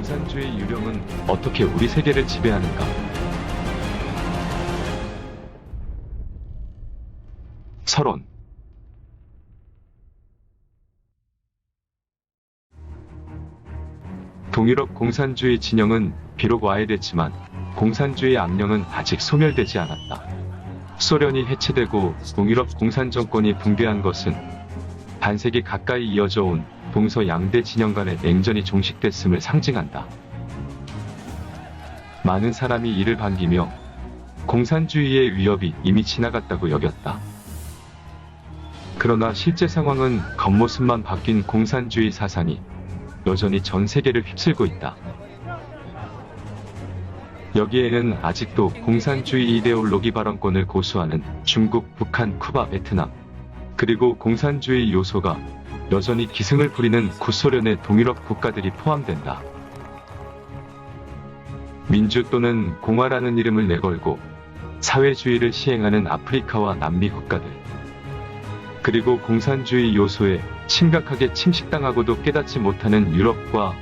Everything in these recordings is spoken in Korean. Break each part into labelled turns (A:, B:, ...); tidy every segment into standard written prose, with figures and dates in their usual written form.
A: 공산주의 유령은 어떻게 우리 세계를 지배하는가? 서론. 동유럽 공산주의 진영은 비록 와해됐지만 공산주의 악령은 아직 소멸되지 않았다. 소련이 해체되고 동유럽 공산 정권이 붕괴한 것은 반세기 가까이 이어져 온 동서 양대 진영 간의 냉전이 종식됐음을 상징한다. 많은 사람이 이를 반기며 공산주의의 위협이 이미 지나갔다고 여겼다. 그러나 실제 상황은 겉모습만 바뀐 공산주의 사상이 여전히 전 세계를 휩쓸고 있다. 여기에는 아직도 공산주의 이데올로기 발언권을 고수하는 중국, 북한, 쿠바, 베트남, 그리고 공산주의 요소가 여전히 기승을 부리는 구소련의 동유럽 국가들이 포함된다. 민주 또는 공화라는 이름을 내걸고 사회주의를 시행하는 아프리카와 남미 국가들, 그리고 공산주의 요소에 심각하게 침식당하고도 깨닫지 못하는 유럽과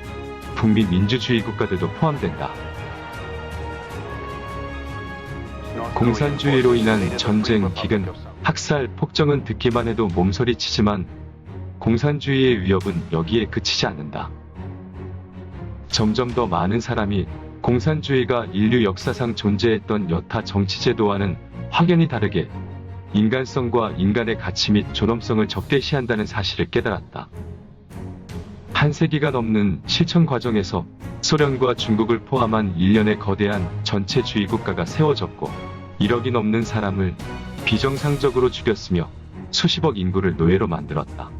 A: 북미 민주주의 국가들도 포함된다. 공산주의로 인한 전쟁, 기근, 학살, 폭정은 듣기만 해도 몸서리치지만 공산주의의 위협은 여기에 그치지 않는다. 점점 더 많은 사람이 공산주의가 인류 역사상 존재했던 여타 정치제도와는 확연히 다르게 인간성과 인간의 가치 및 존엄성을 적대시한다는 사실을 깨달았다. 한 세기가 넘는 실천 과정에서 소련과 중국을 포함한 일련의 거대한 전체주의 국가가 세워졌고 1억이 넘는 사람을 비정상적으로 죽였으며 수십억 인구를 노예로 만들었다.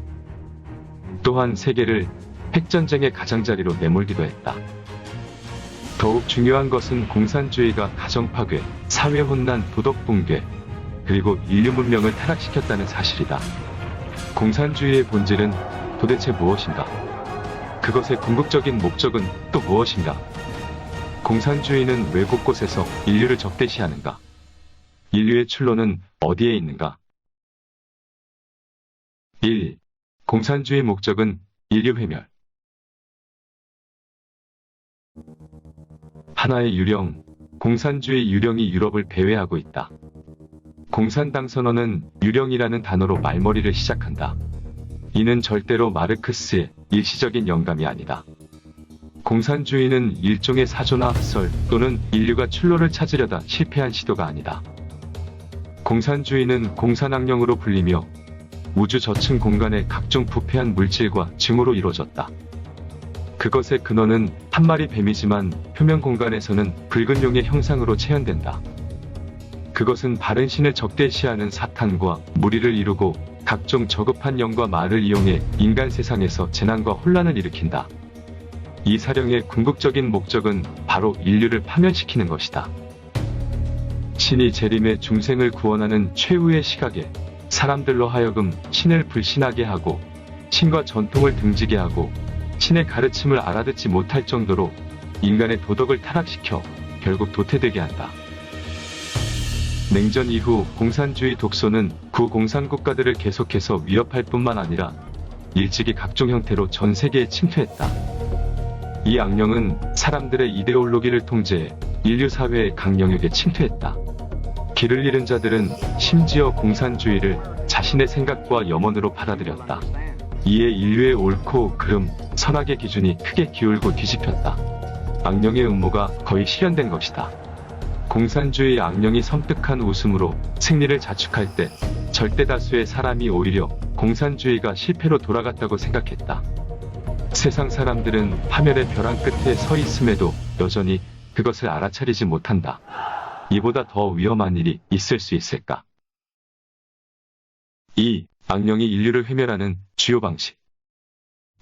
A: 또한 세계를 핵전쟁의 가장자리로 내몰기도 했다. 더욱 중요한 것은 공산주의가 가정 파괴, 사회 혼란, 도덕 붕괴, 그리고 인류 문명을 타락시켰다는 사실이다. 공산주의의 본질은 도대체 무엇인가? 그것의 궁극적인 목적은 또 무엇인가? 공산주의는 왜 곳곳에서 인류를 적대시하는가? 인류의 출로는 어디에 있는가? 1. 공산주의 목적은 인류 회멸. 하나의 유령, 공산주의 유령이 유럽을 배회하고 있다. 공산당 선언은 유령이라는 단어로 말머리를 시작한다. 이는 절대로 마르크스의 일시적인 영감이 아니다. 공산주의는 일종의 사조나 학설 또는 인류가 출로를 찾으려다 실패한 시도가 아니다. 공산주의는 공산악령으로 불리며 우주 저층 공간의 각종 부패한 물질과 증오로 이루어졌다. 그것의 근원은 한 마리 뱀이지만 표면 공간에서는 붉은 용의 형상으로 체현된다. 그것은 바른 신을 적대시하는 사탄과 무리를 이루고 각종 저급한 영과 말을 이용해 인간 세상에서 재난과 혼란을 일으킨다. 이 사령의 궁극적인 목적은 바로 인류를 파멸시키는 것이다. 신이 재림의 중생을 구원하는 최후의 시각에 사람들로 하여금 신을 불신하게 하고 신과 전통을 등지게 하고 신의 가르침을 알아듣지 못할 정도로 인간의 도덕을 타락시켜 결국 도태되게 한다. 냉전 이후 공산주의 독소는 구공산 국가들을 계속해서 위협할 뿐만 아니라 일찍이 각종 형태로 전 세계에 침투했다. 이 악령은 사람들의 이데올로기를 통제해 인류 사회의 각 영역에 침투했다. 길을 잃은 자들은 심지어 공산주의를 자신의 생각과 염원으로 받아들였다. 이에 인류의 옳고 그름, 선악의 기준이 크게 기울고 뒤집혔다. 악령의 음모가 거의 실현된 것이다. 공산주의 악령이 섬뜩한 웃음으로 승리를 자축할 때 절대 다수의 사람이 오히려 공산주의가 실패로 돌아갔다고 생각했다. 세상 사람들은 파멸의 벼랑 끝에 서 있음에도 여전히 그것을 알아차리지 못한다. 이보다 더 위험한 일이 있을 수 있을까? 2. 악령이 인류를 회멸하는 주요 방식.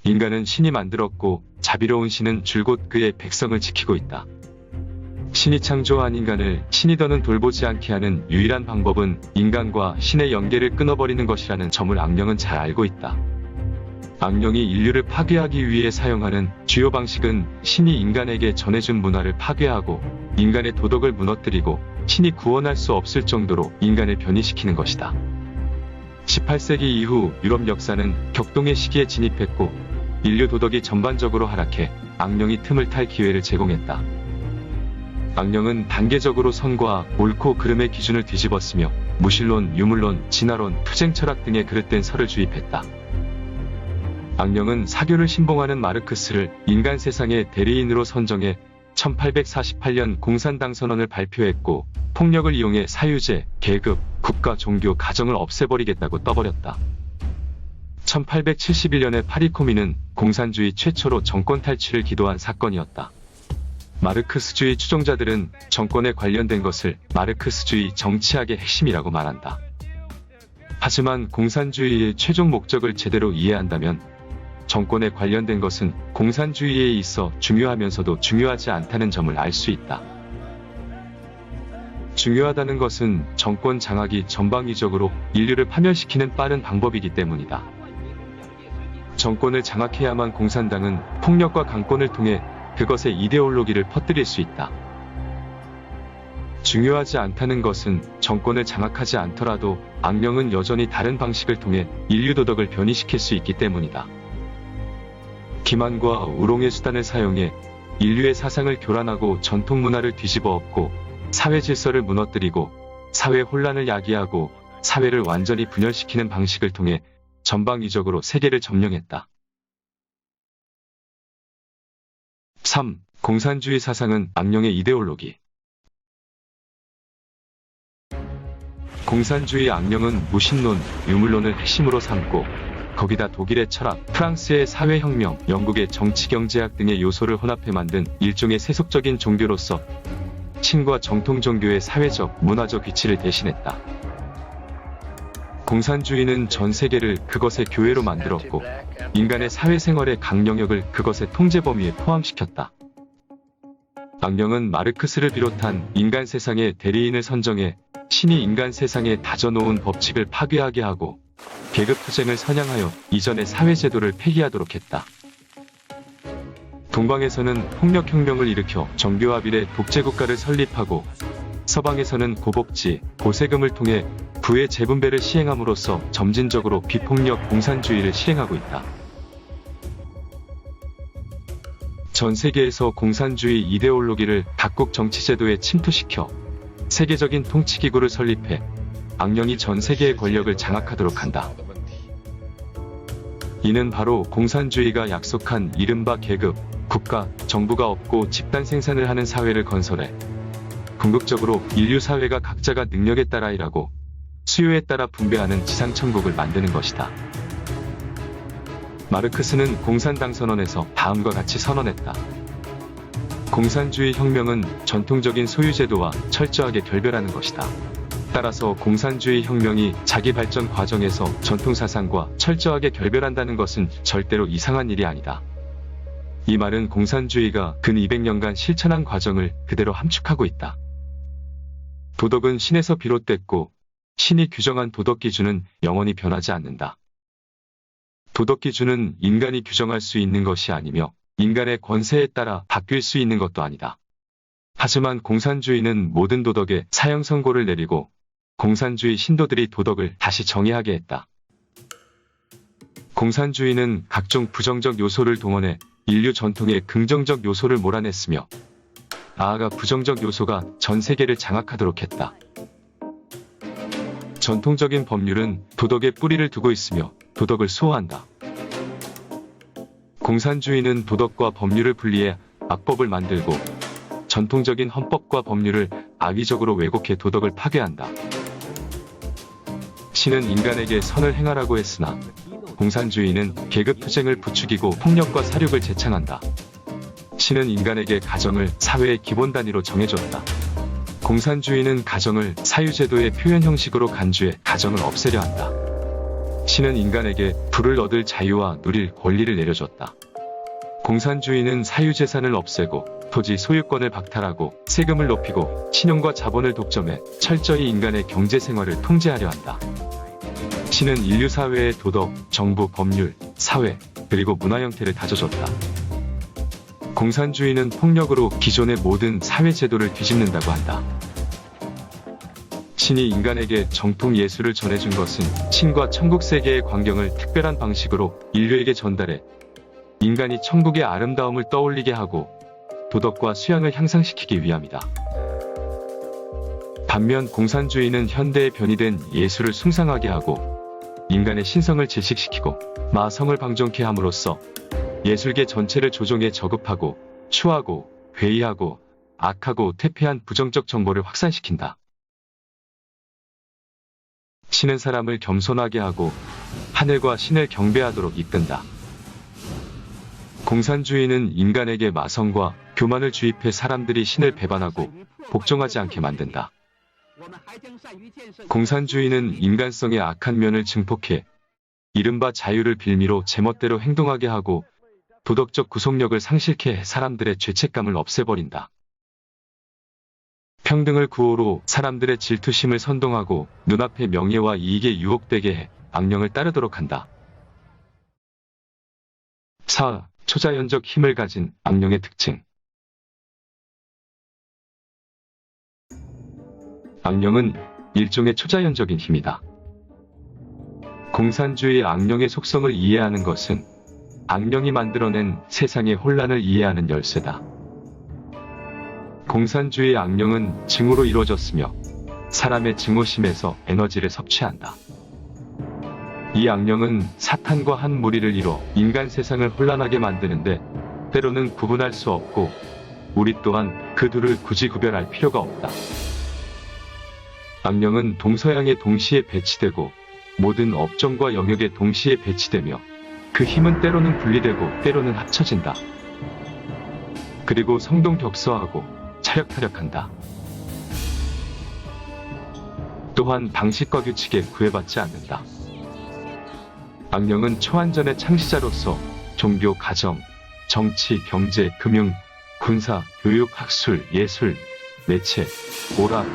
A: 인간은 신이 만들었고 자비로운 신은 줄곧 그의 백성을 지키고 있다. 신이 창조한 인간을 신이 더는 돌보지 않게 하는 유일한 방법은 인간과 신의 연계를 끊어버리는 것이라는 점을 악령은 잘 알고 있다. 악령이 인류를 파괴하기 위해 사용하는 주요 방식은 신이 인간에게 전해준 문화를 파괴하고 인간의 도덕을 무너뜨리고 신이 구원할 수 없을 정도로 인간을 변이시키는 것이다. 18세기 이후 유럽 역사는 격동의 시기에 진입했고 인류 도덕이 전반적으로 하락해 악령이 틈을 탈 기회를 제공했다. 악령은 단계적으로 선과 옳고 그름의 기준을 뒤집었으며 무신론, 유물론, 진화론, 투쟁 철학 등의 그릇된 설을 주입했다. 악령은 사교를 신봉하는 마르크스를 인간 세상의 대리인으로 선정해 1848년 공산당 선언을 발표했고 폭력을 이용해 사유제, 계급, 국가, 종교, 가정을 없애버리겠다고 떠벌였다. 1871년의 파리코민은 공산주의 최초로 정권 탈취를 기도한 사건이었다. 마르크스주의 추종자들은 정권에 관련된 것을 마르크스주의 정치학의 핵심이라고 말한다. 하지만 공산주의의 최종 목적을 제대로 이해한다면 정권에 관련된 것은 공산주의에 있어 중요하면서도 중요하지 않다는 점을 알 수 있다. 중요하다는 것은 정권 장악이 전방위적으로 인류를 파멸시키는 빠른 방법이기 때문이다. 정권을 장악해야만 공산당은 폭력과 강권을 통해 그것의 이데올로기를 퍼뜨릴 수 있다. 중요하지 않다는 것은 정권을 장악하지 않더라도 악령은 여전히 다른 방식을 통해 인류 도덕을 변이시킬 수 있기 때문이다. 기만과 우롱의 수단을 사용해 인류의 사상을 교란하고 전통 문화를 뒤집어 엎고 사회 질서를 무너뜨리고 사회 혼란을 야기하고 사회를 완전히 분열시키는 방식을 통해 전방위적으로 세계를 점령했다. 3. 공산주의 사상은 악령의 이데올로기. 공산주의 악령은 무신론, 유물론을 핵심으로 삼고 거기다 독일의 철학, 프랑스의 사회혁명, 영국의 정치경제학 등의 요소를 혼합해 만든 일종의 세속적인 종교로서 신과 정통 종교의 사회적, 문화적 위치를 대신했다. 공산주의는 전 세계를 그것의 교회로 만들었고 인간의 사회생활의 각 영역을 그것의 통제 범위에 포함시켰다. 악령은 마르크스를 비롯한 인간 세상의 대리인을 선정해 신이 인간 세상에 다져놓은 법칙을 파괴하게 하고 계급투쟁을 선양하여 이전의 사회제도를 폐기하도록 했다. 동방에서는 폭력혁명을 일으켜 정교합일의 독재국가를 설립하고 서방에서는 고복지, 고세금을 통해 부의 재분배를 시행함으로써 점진적으로 비폭력 공산주의를 실행하고 있다. 전 세계에서 공산주의 이데올로기를 각국 정치제도에 침투시켜 세계적인 통치기구를 설립해 악령이 전 세계의 권력을 장악하도록 한다. 이는 바로 공산주의가 약속한 이른바 계급, 국가, 정부가 없고 집단 생산을 하는 사회를 건설해 궁극적으로 인류 사회가 각자가 능력에 따라 일하고 수요에 따라 분배하는 지상천국을 만드는 것이다. 마르크스는 공산당 선언에서 다음과 같이 선언했다. 공산주의 혁명은 전통적인 소유제도와 철저하게 결별하는 것이다. 따라서 공산주의 혁명이 자기 발전 과정에서 전통사상과 철저하게 결별한다는 것은 절대로 이상한 일이 아니다. 이 말은 공산주의가 근 200년간 실천한 과정을 그대로 함축하고 있다. 도덕은 신에서 비롯됐고 신이 규정한 도덕 기준은 영원히 변하지 않는다. 도덕 기준은 인간이 규정할 수 있는 것이 아니며 인간의 권세에 따라 바뀔 수 있는 것도 아니다. 하지만 공산주의는 모든 도덕에 사형 선고를 내리고 공산주의 신도들이 도덕을 다시 정의하게 했다. 공산주의는 각종 부정적 요소를 동원해 인류 전통의 긍정적 요소를 몰아냈으며 나아가 부정적 요소가 전 세계를 장악하도록 했다. 전통적인 법률은 도덕에 뿌리를 두고 있으며 도덕을 수호한다. 공산주의는 도덕과 법률을 분리해 악법을 만들고 전통적인 헌법과 법률을 악의적으로 왜곡해 도덕을 파괴한다. 신은 인간에게 선을 행하라고 했으나 공산주의는 계급투쟁을 부추기고 폭력과 사륙을 제창한다. 신은 인간에게 가정을 사회의 기본 단위로 정해줬다. 공산주의는 가정을 사유제도의 표현 형식으로 간주해 가정을 없애려 한다. 신은 인간에게 부를 얻을 자유와 누릴 권리를 내려줬다. 공산주의는 사유재산을 없애고 토지 소유권을 박탈하고 세금을 높이고 신용과 자본을 독점해 철저히 인간의 경제생활을 통제하려 한다. 신은 인류 사회의 도덕, 정부, 법률, 사회, 그리고 문화 형태를 다져줬다. 공산주의는 폭력으로 기존의 모든 사회제도를 뒤집는다고 한다. 신이 인간에게 정통 예술을 전해준 것은 신과 천국 세계의 광경을 특별한 방식으로 인류에게 전달해 인간이 천국의 아름다움을 떠올리게 하고 도덕과 수양을 향상시키기 위함이다. 반면 공산주의는 현대의 변이된 예술을 숭상하게 하고 인간의 신성을 질식시키고 마성을 방종케 함으로써 예술계 전체를 조종해 저급하고 추하고 괴이하고 악하고 퇴폐한 부정적 정보를 확산시킨다. 신은 사람을 겸손하게 하고 하늘과 신을 경배하도록 이끈다. 공산주의는 인간에게 마성과 교만을 주입해 사람들이 신을 배반하고 복종하지 않게 만든다. 공산주의는 인간성의 악한 면을 증폭해 이른바 자유를 빌미로 제멋대로 행동하게 하고 도덕적 구속력을 상실케 해 사람들의 죄책감을 없애버린다. 평등을 구호로 사람들의 질투심을 선동하고 눈앞의 명예와 이익에 유혹되게 해 악령을 따르도록 한다. 4. 초자연적 힘을 가진 악령의 특징. 악령은 일종의 초자연적인 힘이다. 공산주의 악령의 속성을 이해하는 것은 악령이 만들어낸 세상의 혼란을 이해하는 열쇠다. 공산주의 악령은 증오로 이루어졌으며 사람의 증오심에서 에너지를 섭취한다. 이 악령은 사탄과 한 무리를 이뤄 인간 세상을 혼란하게 만드는데 때로는 구분할 수 없고 우리 또한 그 둘을 굳이 구별할 필요가 없다. 악령은 동서양에 동시에 배치되고 모든 업종과 영역에 동시에 배치되며 그 힘은 때로는 분리되고 때로는 합쳐진다. 그리고 성동격서하고 차력타력한다. 또한 방식과 규칙에 구애받지 않는다. 악령은 초안전의 창시자로서 종교, 가정, 정치, 경제, 금융, 군사, 교육, 학술, 예술, 매체, 오락,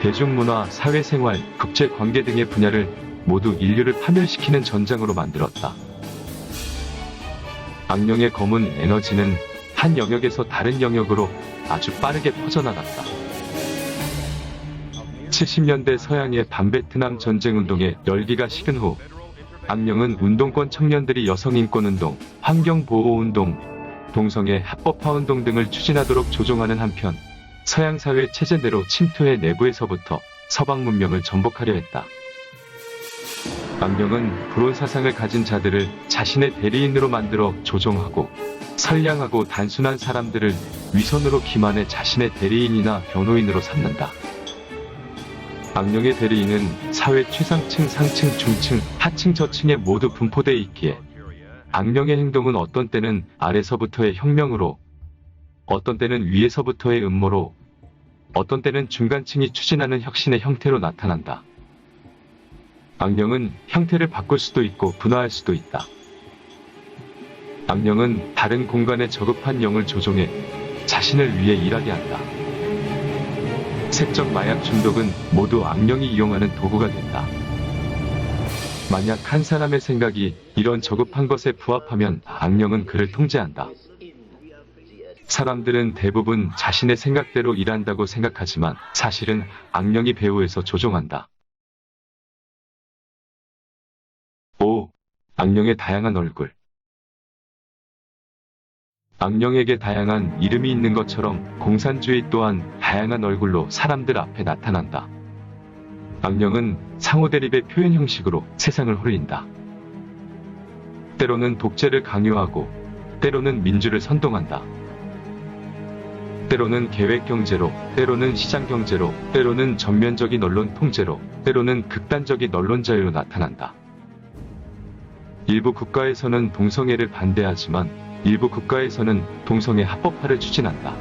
A: 대중문화, 사회생활, 국제관계 등의 분야를 모두 인류를 파멸시키는 전장으로 만들었다. 악령의 검은 에너지는 한 영역에서 다른 영역으로 아주 빠르게 퍼져나갔다. 70년대 서양의 반베트남 전쟁운동의 열기가 식은 후 악령은 운동권 청년들이 여성인권운동, 환경보호운동, 동성애 합법화운동 등을 추진하도록 조종하는 한편 서양 사회 체제 내로 침투해 내부에서부터 서방 문명을 전복하려 했다. 악령은 불온 사상을 가진 자들을 자신의 대리인으로 만들어 조종하고 선량하고 단순한 사람들을 위선으로 기만해 자신의 대리인이나 변호인으로 삼는다. 악령의 대리인은 사회 최상층, 상층, 중층, 하층, 저층에 모두 분포되어 있기에 악령의 행동은 어떤 때는 아래서부터의 혁명으로, 어떤 때는 위에서부터의 음모로, 어떤 때는 중간층이 추진하는 혁신의 형태로 나타난다. 악령은 형태를 바꿀 수도 있고 분화할 수도 있다. 악령은 다른 공간에 저급한 영을 조종해 자신을 위해 일하게 한다. 색적 마약 중독은 모두 악령이 이용하는 도구가 된다. 만약 한 사람의 생각이 이런 저급한 것에 부합하면 악령은 그를 통제한다. 사람들은 대부분 자신의 생각대로 일한다고 생각하지만 사실은 악령이 배후에서 조종한다. 5. 악령의 다양한 얼굴. 악령에게 다양한 이름이 있는 것처럼 공산주의 또한 다양한 얼굴로 사람들 앞에 나타난다. 악령은 상호대립의 표현 형식으로 세상을 홀린다. 때로는 독재를 강요하고 때로는 민주를 선동한다. 때로는 계획경제로, 때로는 시장경제로, 때로는 전면적인 언론 통제로, 때로는 극단적인 언론 자유로 나타난다. 일부 국가에서는 동성애를 반대하지만 일부 국가에서는 동성애 합법화를 추진한다.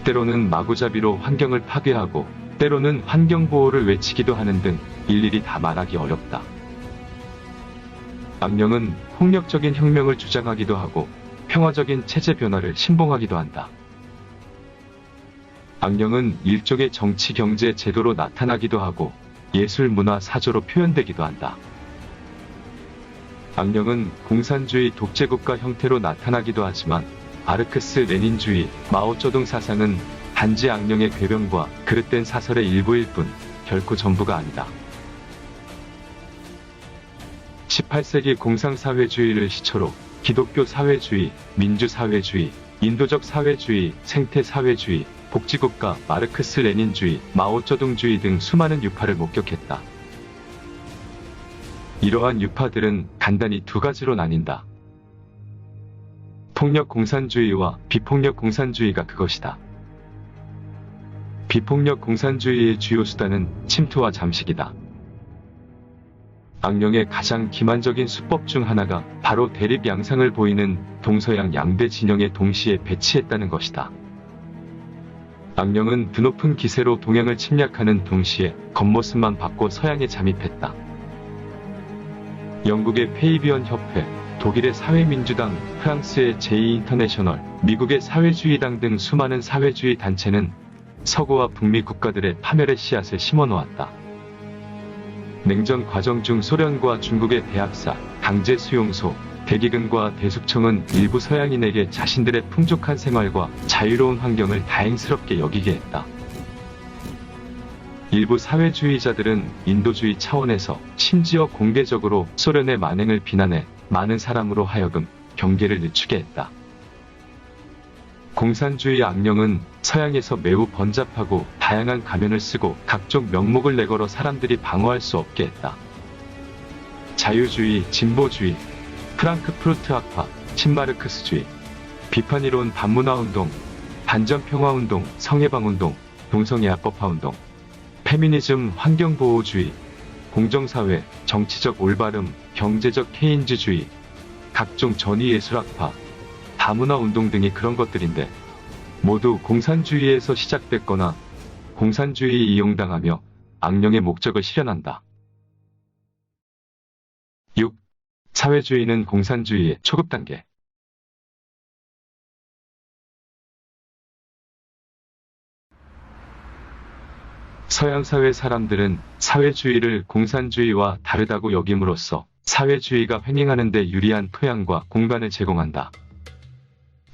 A: 때로는 마구잡이로 환경을 파괴하고 때로는 환경보호를 외치기도 하는 등 일일이 다 말하기 어렵다. 악령은 폭력적인 혁명을 주장하기도 하고 평화적인 체제 변화를 신봉하기도 한다. 악령은 일종의 정치, 경제, 제도로 나타나기도 하고 예술, 문화, 사조로 표현되기도 한다. 악령은 공산주의 독재국가 형태로 나타나기도 하지만 마르크스 레닌주의, 마오쩌둥 사상은 단지 악령의 궤변과 그릇된 사설의 일부일 뿐 결코 전부가 아니다. 18세기 공상사회주의를 시초로 기독교 사회주의, 민주사회주의, 인도적 사회주의, 생태사회주의, 복지국가, 마르크스 레닌주의, 마오쩌둥주의 등 수많은 유파를 목격했다. 이러한 유파들은 간단히 두 가지로 나뉜다. 폭력 공산주의와 비폭력 공산주의가 그것이다. 비폭력 공산주의의 주요 수단은 침투와 잠식이다. 악령의 가장 기만적인 수법 중 하나가 바로 대립 양상을 보이는 동서양 양대 진영에 동시에 배치했다는 것이다. 악령은 드높은 기세로 동양을 침략하는 동시에 겉모습만 바꿔 서양에 잠입했다. 영국의 페이비언 협회, 독일의 사회민주당, 프랑스의 제2인터내셔널, 미국의 사회주의당 등 수많은 사회주의 단체는 서구와 북미 국가들의 파멸의 씨앗을 심어놓았다. 냉전 과정 중 소련과 중국의 대학살, 강제 수용소, 대기근과 대숙청은 일부 서양인에게 자신들의 풍족한 생활과 자유로운 환경을 다행스럽게 여기게 했다. 일부 사회주의자들은 인도주의 차원에서 심지어 공개적으로 소련의 만행을 비난해 많은 사람으로 하여금 경계를 늦추게 했다. 공산주의 악령은 서양에서 매우 번잡하고 다양한 가면을 쓰고 각종 명목을 내걸어 사람들이 방어할 수 없게 했다. 자유주의, 진보주의, 프랑크푸르트 학파, 친마르크스주의, 비판이론 반문화운동, 반전평화운동, 성해방운동, 동성애합법화운동, 페미니즘, 환경보호주의, 공정사회, 정치적 올바름, 경제적 케인즈주의, 각종 전위예술학파, 다문화운동 등이 그런 것들인데 모두 공산주의에서 시작됐거나 공산주의에 이용당하며 악령의 목적을 실현한다. 6. 사회주의는 공산주의의 초급 단계. 서양 사회 사람들은 사회주의를 공산주의와 다르다고 여김으로써 사회주의가 횡행하는 데 유리한 토양과 공간을 제공한다.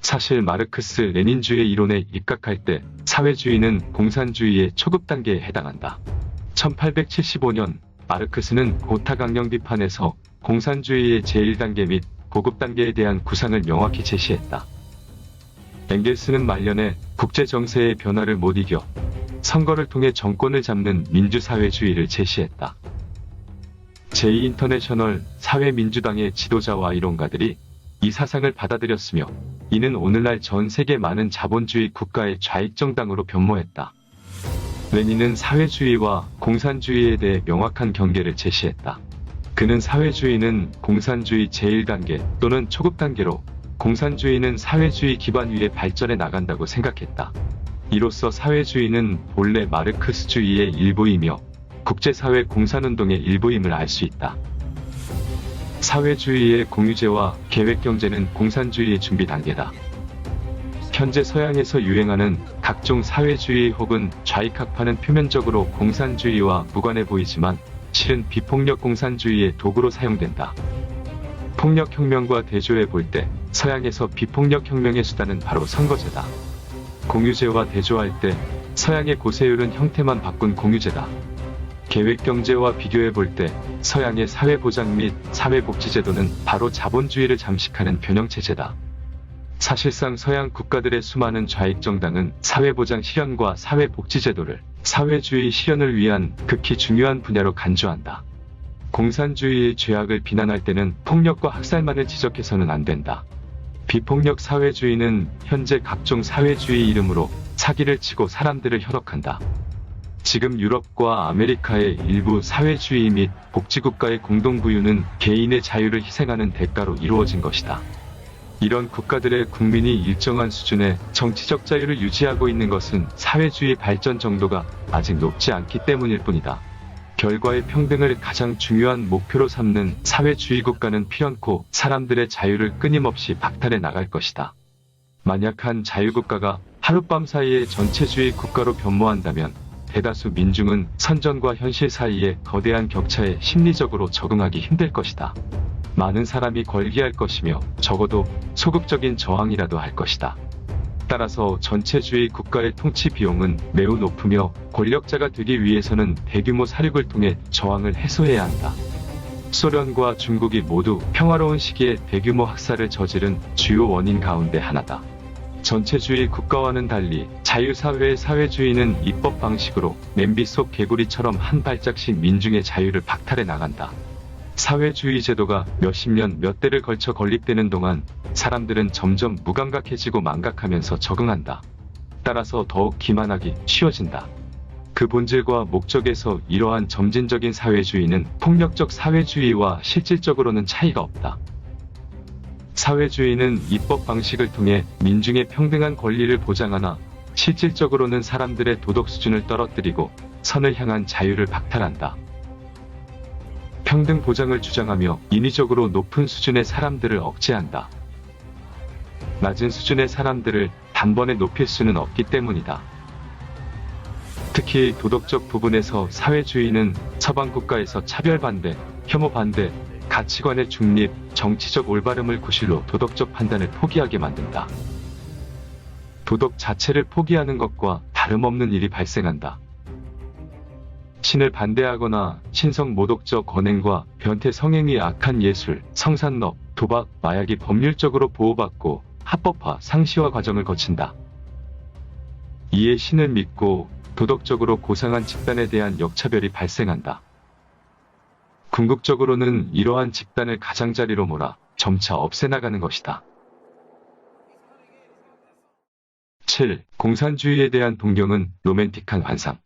A: 사실 마르크스 레닌주의 이론에 입각할 때 사회주의는 공산주의의 초급 단계에 해당한다. 1875년 마르크스는 고타강령 비판에서 공산주의의 제1단계 및 고급 단계에 대한 구상을 명확히 제시했다. 엥겔스는 말년에 국제정세의 변화를 못 이겨 선거를 통해 정권을 잡는 민주사회주의를 제시했다. 제2인터내셔널 사회민주당의 지도자와 이론가들이 이 사상을 받아들였으며 이는 오늘날 전 세계 많은 자본주의 국가의 좌익정당으로 변모했다. 레닌은 사회주의와 공산주의에 대해 명확한 경계를 제시했다. 그는 사회주의는 공산주의 제1단계 또는 초급 단계로 공산주의는 사회주의 기반 위에 발전해 나간다고 생각했다. 이로써 사회주의는 본래 마르크스주의의 일부이며 국제사회 공산운동의 일부임을 알 수 있다. 사회주의의 공유제와 계획경제는 공산주의의 준비 단계다. 현재 서양에서 유행하는 각종 사회주의 혹은 좌익학파는 표면적으로 공산주의와 무관해 보이지만 실은 비폭력 공산주의의 도구로 사용된다. 폭력혁명과 대조해 볼 때 서양에서 비폭력혁명의 수단은 바로 선거제다. 공유제와 대조할 때 서양의 고세율은 형태만 바꾼 공유제다. 계획경제와 비교해 볼 때 서양의 사회보장 및 사회복지제도는 바로 자본주의를 잠식하는 변형체제다. 사실상 서양 국가들의 수많은 좌익정당은 사회보장 실현과 사회복지제도를 사회주의 실현을 위한 극히 중요한 분야로 간주한다. 공산주의의 죄악을 비난할 때는 폭력과 학살만을 지적해서는 안 된다. 비폭력 사회주의는 현재 각종 사회주의 이름으로 사기를 치고 사람들을 현혹한다. 지금 유럽과 아메리카의 일부 사회주의 및 복지국가의 공동부유는 개인의 자유를 희생하는 대가로 이루어진 것이다. 이런 국가들의 국민이 일정한 수준의 정치적 자유를 유지하고 있는 것은 사회주의 발전 정도가 아직 높지 않기 때문일 뿐이다. 결과의 평등을 가장 중요한 목표로 삼는 사회주의 국가는 필연코 사람들의 자유를 끊임없이 박탈해 나갈 것이다. 만약 한 자유국가가 하룻밤 사이에 전체주의 국가로 변모한다면 대다수 민중은 선전과 현실 사이에 거대한 격차에 심리적으로 적응하기 힘들 것이다. 많은 사람이 걸기할 것이며 적어도 소극적인 저항이라도 할 것이다. 따라서 전체주의 국가의 통치 비용은 매우 높으며 권력자가 되기 위해서는 대규모 사륙을 통해 저항을 해소해야 한다. 소련과 중국이 모두 평화로운 시기에 대규모 학살을 저지른 주요 원인 가운데 하나다. 전체주의 국가와는 달리 자유사회의 사회주의는 입법 방식으로 냄비 속 개구리처럼 한 발짝씩 민중의 자유를 박탈해 나간다. 사회주의 제도가 몇십 년, 몇 대를 걸쳐 건립되는 동안 사람들은 점점 무감각해지고 망각하면서 적응한다. 따라서 더욱 기만하기 쉬워진다. 그 본질과 목적에서 이러한 점진적인 사회주의는 폭력적 사회주의와 실질적으로는 차이가 없다. 사회주의는 입법 방식을 통해 민중의 평등한 권리를 보장하나 실질적으로는 사람들의 도덕 수준을 떨어뜨리고 선을 향한 자유를 박탈한다. 평등 보장을 주장하며 인위적으로 높은 수준의 사람들을 억제한다. 낮은 수준의 사람들을 단번에 높일 수는 없기 때문이다. 특히 도덕적 부분에서 사회주의는 서방 국가에서 차별 반대, 혐오 반대, 가치관의 중립, 정치적 올바름을 구실로 도덕적 판단을 포기하게 만든다. 도덕 자체를 포기하는 것과 다름없는 일이 발생한다. 신을 반대하거나 신성 모독적 언행과 변태 성행위 악한 예술, 성산업, 도박, 마약이 법률적으로 보호받고 합법화, 상시화 과정을 거친다. 이에 신을 믿고 도덕적으로 고상한 집단에 대한 역차별이 발생한다. 궁극적으로는 이러한 집단을 가장자리로 몰아 점차 없애나가는 것이다. 7. 공산주의에 대한 동경은 로맨틱한 환상.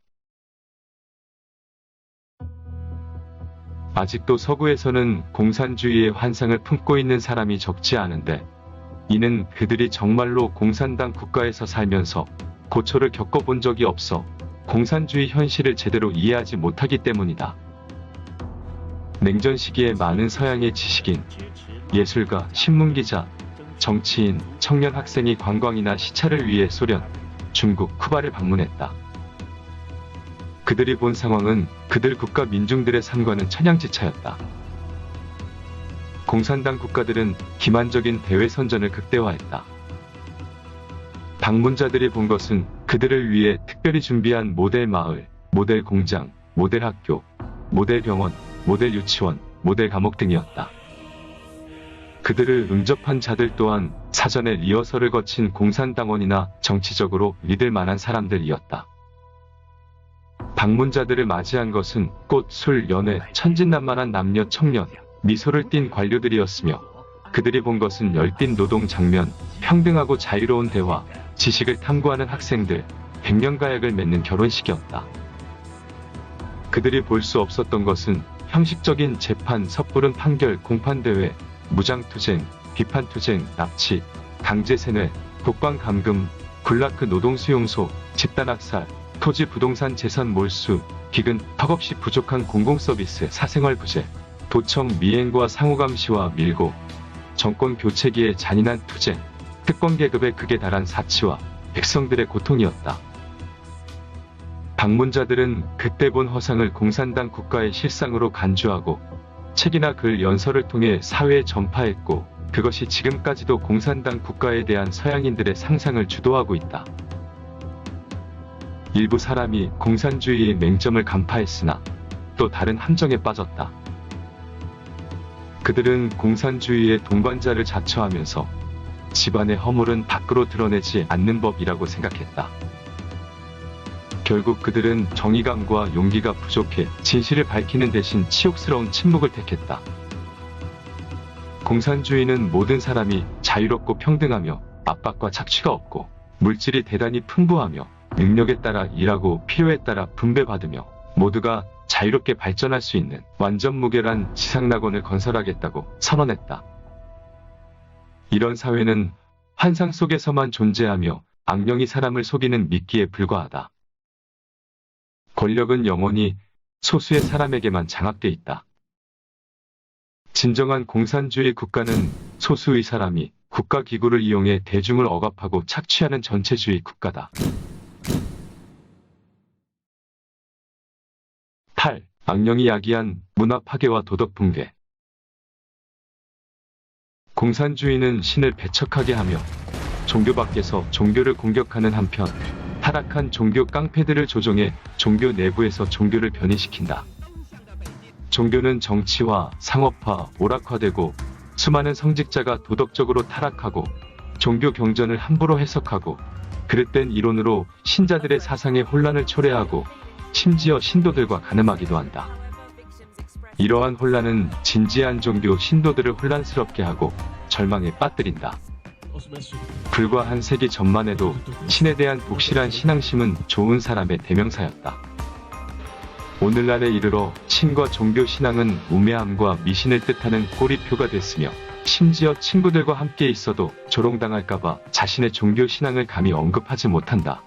A: 아직도 서구에서는 공산주의의 환상을 품고 있는 사람이 적지 않은데, 이는 그들이 정말로 공산당 국가에서 살면서 고초를 겪어본 적이 없어 공산주의 현실을 제대로 이해하지 못하기 때문이다. 냉전 시기에 많은 서양의 지식인, 예술가, 신문기자, 정치인, 청년 학생이 관광이나 시찰을 위해 소련, 중국, 쿠바를 방문했다. 그들이 본 상황은 그들 국가 민중들의 삶과는 천양지차였다. 공산당 국가들은 기만적인 대외 선전을 극대화했다. 방문자들이 본 것은 그들을 위해 특별히 준비한 모델 마을, 모델 공장, 모델 학교, 모델 병원, 모델 유치원, 모델 감옥 등이었다. 그들을 응접한 자들 또한 사전에 리허설을 거친 공산당원이나 정치적으로 믿을 만한 사람들이었다. 방문자들을 맞이한 것은 꽃, 술, 연애, 천진난만한 남녀, 청년, 미소를 띤 관료들이었으며, 그들이 본 것은 열띤 노동 장면, 평등하고 자유로운 대화, 지식을 탐구하는 학생들, 백년가약을 맺는 결혼식이었다. 그들이 볼 수 없었던 것은 형식적인 재판, 섣부른 판결, 공판대회, 무장투쟁, 비판투쟁, 납치, 강제세뇌, 독방감금, 굴라크 노동수용소, 집단학살, 토지 부동산 재산 몰수, 기근, 턱없이 부족한 공공서비스, 사생활부재, 도청 미행과 상호감시와 밀고, 정권 교체기의 잔인한 투쟁, 특권계급의 극에 달한 사치와 백성들의 고통이었다. 방문자들은 그때 본 허상을 공산당 국가의 실상으로 간주하고 책이나 글, 연설을 통해 사회에 전파했고, 그것이 지금까지도 공산당 국가에 대한 서양인들의 상상을 주도하고 있다. 일부 사람이 공산주의의 맹점을 간파했으나 또 다른 함정에 빠졌다. 그들은 공산주의의 동반자를 자처하면서 집안의 허물은 밖으로 드러내지 않는 법이라고 생각했다. 결국 그들은 정의감과 용기가 부족해 진실을 밝히는 대신 치욕스러운 침묵을 택했다. 공산주의는 모든 사람이 자유롭고 평등하며 압박과 착취가 없고 물질이 대단히 풍부하며 능력에 따라 일하고 필요에 따라 분배받으며 모두가 자유롭게 발전할 수 있는 완전 무결한 지상낙원을 건설하겠다고 선언했다. 이런 사회는 환상 속에서만 존재하며 악령이 사람을 속이는 미끼에 불과하다. 권력은 영원히 소수의 사람에게만 장악돼 있다. 진정한 공산주의 국가는 소수의 사람이 국가기구를 이용해 대중을 억압하고 착취하는 전체주의 국가다. 8. 악령이 야기한 문화 파괴와 도덕 붕괴. 공산주의는 신을 배척하게 하며 종교 밖에서 종교를 공격하는 한편 타락한 종교 깡패들을 조종해 종교 내부에서 종교를 변이시킨다. 종교는 정치화, 상업화, 오락화되고 수많은 성직자가 도덕적으로 타락하고 종교 경전을 함부로 해석하고 그릇된 이론으로 신자들의 사상에 혼란을 초래하고 심지어 신도들과 가늠하기도 한다. 이러한 혼란은 진지한 종교 신도들을 혼란스럽게 하고 절망에 빠뜨린다. 불과 한 세기 전만 해도 신에 대한 독실한 신앙심은 좋은 사람의 대명사였다. 오늘날에 이르러 신과 종교 신앙은 우매함과 미신을 뜻하는 꼬리표가 됐으며 심지어 친구들과 함께 있어도 조롱당할까봐 자신의 종교 신앙을 감히 언급하지 못한다.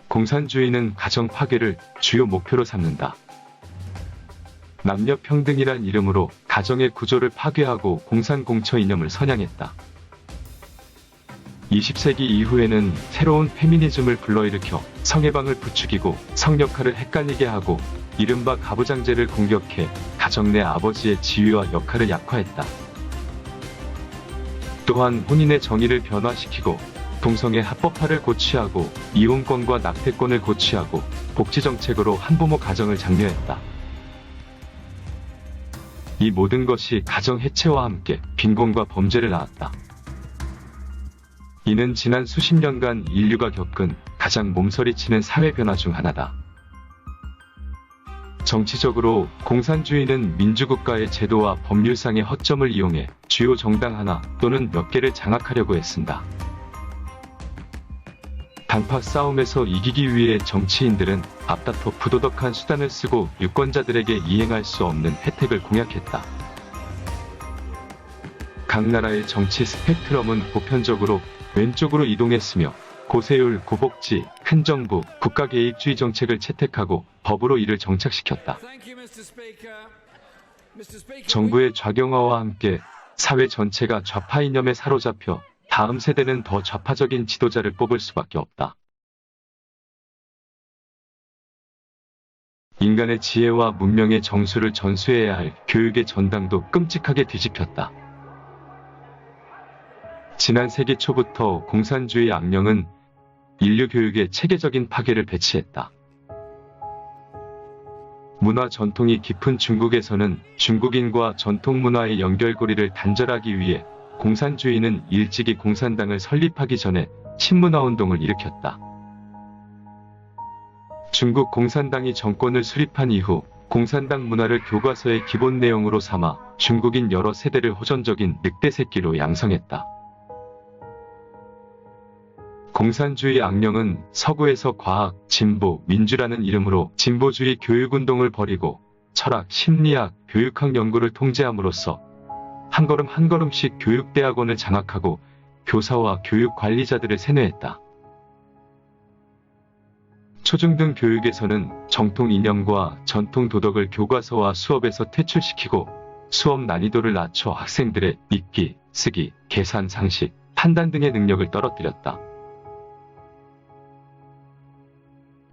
A: 공산주의는 가정 파괴를 주요 목표로 삼는다. 남녀 평등이란 이름으로 가정의 구조를 파괴하고 공산공처 이념을 선양했다. 20세기 이후에는 새로운 페미니즘을 불러일으켜 성해방을 부추기고 성역할을 헷갈리게 하고 이른바 가부장제를 공격해 가정 내 아버지의 지위와 역할을 약화했다. 또한 혼인의 정의를 변화시키고 동성애 합법화를 고취하고 이혼권과 낙태권을 고취하고 복지정책으로 한부모 가정을 장려했다. 이 모든 것이 가정 해체와 함께 빈곤과 범죄를 낳았다. 이는 지난 수십 년간 인류가 겪은 가장 몸서리치는 사회 변화 중 하나다. 정치적으로 공산주의는 민주국가의 제도와 법률상의 허점을 이용해 주요 정당 하나 또는 몇 개를 장악하려고 애쓴다. 당파 싸움에서 이기기 위해 정치인들은 앞다퉈 부도덕한 수단을 쓰고 유권자들에게 이행할 수 없는 혜택을 공약했다. 각 나라의 정치 스펙트럼은 보편적으로 왼쪽으로 이동했으며 고세율, 고복지, 큰 정부, 국가개입주의 정책을 채택하고 법으로 이를 정착시켰다. 정부의 좌경화와 함께 사회 전체가 좌파 이념에 사로잡혀 다음 세대는 더 좌파적인 지도자를 뽑을 수밖에 없다. 인간의 지혜와 문명의 정수를 전수해야 할 교육의 전당도 끔찍하게 뒤집혔다. 지난 세기 초부터 공산주의 악령은 인류 교육에 체계적인 파괴를 배치했다. 문화 전통이 깊은 중국에서는 중국인과 전통 문화의 연결고리를 단절하기 위해 공산주의는 일찍이 공산당을 설립하기 전에 신문화운동을 일으켰다. 중국 공산당이 정권을 수립한 이후 공산당 문화를 교과서의 기본 내용으로 삼아 중국인 여러 세대를 호전적인 늑대 새끼로 양성했다. 공산주의 악령은 서구에서 과학, 진보, 민주라는 이름으로 진보주의 교육운동을 벌이고 철학, 심리학, 교육학 연구를 통제함으로써 한 걸음 한 걸음씩 교육대학원을 장악하고 교사와 교육관리자들을 세뇌했다. 초중등 교육에서는 정통 이념과 전통 도덕을 교과서와 수업에서 퇴출시키고 수업 난이도를 낮춰 학생들의 읽기, 쓰기, 계산, 상식, 판단 등의 능력을 떨어뜨렸다.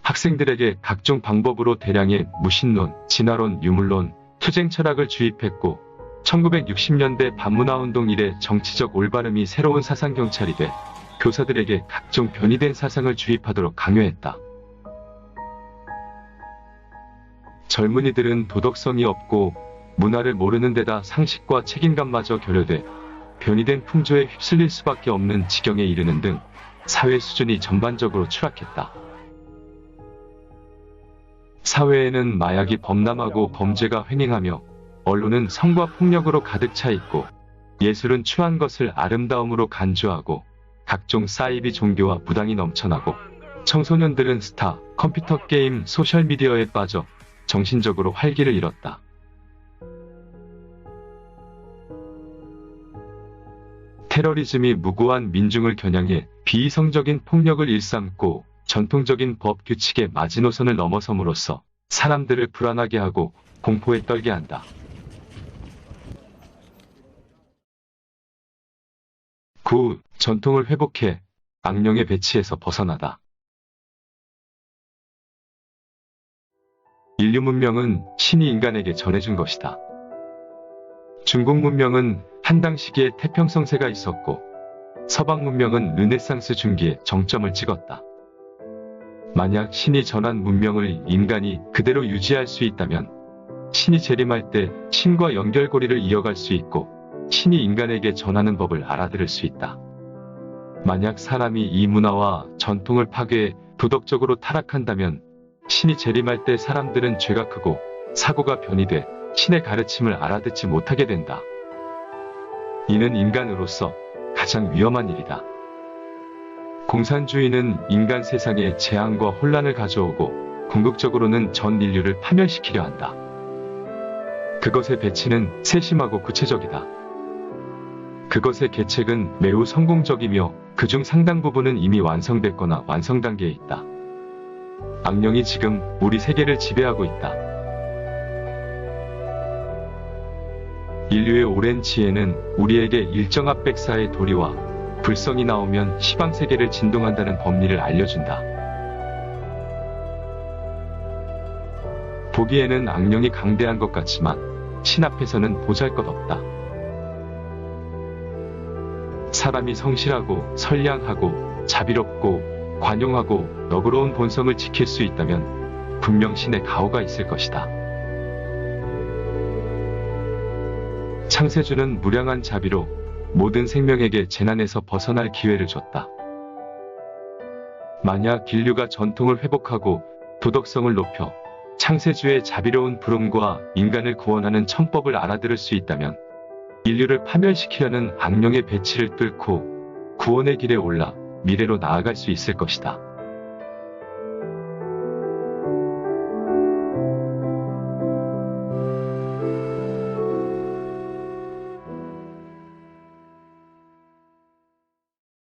A: 학생들에게 각종 방법으로 대량의 무신론, 진화론, 유물론, 투쟁 철학을 주입했고 1960년대 반문화운동 이래 정치적 올바름이 새로운 사상경찰이 돼 교사들에게 각종 변이된 사상을 주입하도록 강요했다. 젊은이들은 도덕성이 없고 문화를 모르는 데다 상식과 책임감마저 결여돼 변이된 풍조에 휩쓸릴 수밖에 없는 지경에 이르는 등 사회 수준이 전반적으로 추락했다. 사회에는 마약이 범람하고 범죄가 횡행하며 언론은 성과 폭력으로 가득 차 있고 예술은 추한 것을 아름다움으로 간주하고 각종 사이비 종교와 무당이 넘쳐나고 청소년들은 스타, 컴퓨터 게임, 소셜미디어에 빠져 정신적으로 활기를 잃었다. 테러리즘이 무고한 민중을 겨냥해 비이성적인 폭력을 일삼고 전통적인 법 규칙의 마지노선을 넘어섬으로써 사람들을 불안하게 하고 공포에 떨게 한다. 구. 전통을 회복해 악령의 배치에서 벗어나다. 인류 문명은 신이 인간에게 전해준 것이다. 중국 문명은 한당 시기에 태평성세가 있었고 서방 문명은 르네상스 중기에 정점을 찍었다. 만약 신이 전한 문명을 인간이 그대로 유지할 수 있다면 신이 재림할 때 신과 연결고리를 이어갈 수 있고 신이 인간에게 전하는 법을 알아들을 수 있다. 만약 사람이 이 문화와 전통을 파괴해 도덕적으로 타락한다면 신이 재림할 때 사람들은 죄가 크고 사고가 변이돼 신의 가르침을 알아듣지 못하게 된다. 이는 인간으로서 가장 위험한 일이다. 공산주의는 인간 세상에 재앙과 혼란을 가져오고 궁극적으로는 전 인류를 파멸시키려 한다. 그것의 배치는 세심하고 구체적이다. 그것의 계책은 매우 성공적이며 그중 상당 부분은 이미 완성됐거나 완성 단계에 있다. 악령이 지금 우리 세계를 지배하고 있다. 인류의 오랜 지혜는 우리에게 일정 압백사의 도리와 불성이 나오면 시방세계를 진동한다는 법리를 알려준다. 보기에는 악령이 강대한 것 같지만 신 앞에서는 보잘것없다. 사람이 성실하고 선량하고 자비롭고 관용하고 너그러운 본성을 지킬 수 있다면 분명 신의 가호가 있을 것이다. 창세주는 무량한 자비로 모든 생명에게 재난에서 벗어날 기회를 줬다. 만약 인류가 전통을 회복하고 도덕성을 높여 창세주의 자비로운 부름과 인간을 구원하는 천법을 알아들을 수 있다면 인류를 파멸시키려는 악령의 배치를 뚫고 구원의 길에 올라 미래로 나아갈 수 있을 것이다.